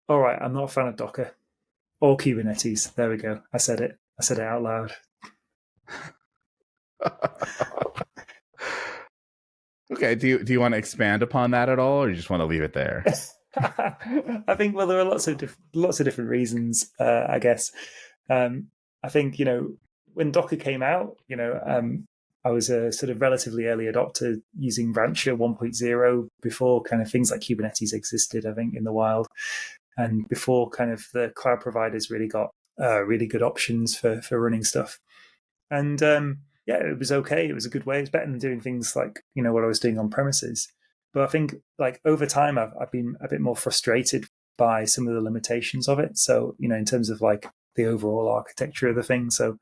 All right, I'm not a fan of Docker or Kubernetes. There we go. I said it. I said it out loud. Okay, do you want to expand upon that at all, or you just want to leave it there? I think well, there are lots of different reasons. I guess I think when Docker came out, I was a sort of relatively early adopter using Rancher 1.0 before kind of things like Kubernetes existed. I think in the wild, and before kind of the cloud providers really got really good options for running stuff. And yeah, it was okay. It was a good way. It's better than doing things like what I was doing on premises. But I think like over time, I've been a bit more frustrated by some of the limitations of it. So in terms of like the overall architecture of the thing. So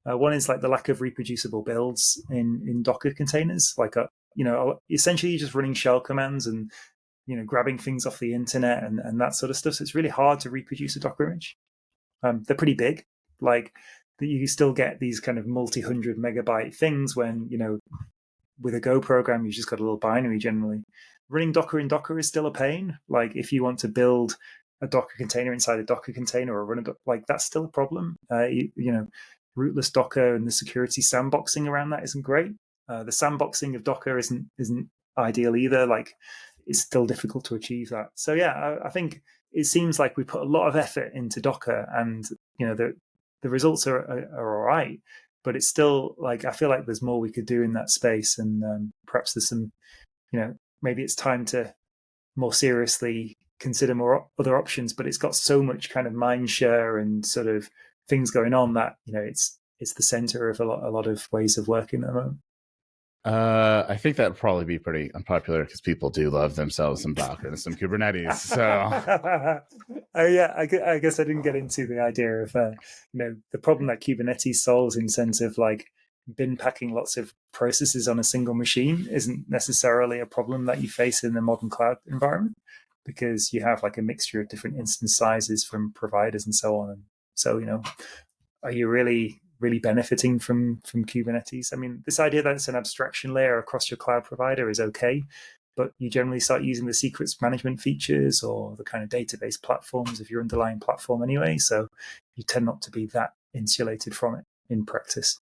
one is like the lack of reproducible builds in Docker containers. Like essentially you're just running shell commands and grabbing things off the internet and that sort of stuff. So it's really hard to reproduce a Docker image. They're pretty big. Like you still get these kind of multi-hundred megabyte things when with a Go program you just got a little binary generally. Running Docker in Docker is still a pain. Like if you want to build a Docker container inside a Docker container or run a like that's still a problem. Rootless Docker and the security sandboxing around that isn't great. The sandboxing of Docker isn't ideal either. Like it's still difficult to achieve that. So yeah, I think it seems like we put a lot of effort into Docker, and the results are all right. But it's still like I feel like there's more we could do in that space, and perhaps there's some, maybe it's time to more seriously consider more other options. But it's got so much kind of mind share and sort of things going on that it's the center of a lot of ways of working at the moment. I think that'd probably be pretty unpopular because people do love themselves some Docker and some Kubernetes. So Oh yeah, I guess I didn't get into the idea of the problem that Kubernetes solves in sense of like bin packing lots of processes on a single machine isn't necessarily a problem that you face in the modern cloud environment because you have like a mixture of different instance sizes from providers and so on. And so are you really benefiting from Kubernetes? I mean, this idea that it's an abstraction layer across your cloud provider is okay, but you generally start using the secrets management features or the kind of database platforms of your underlying platform anyway. So you tend not to be that insulated from it in practice.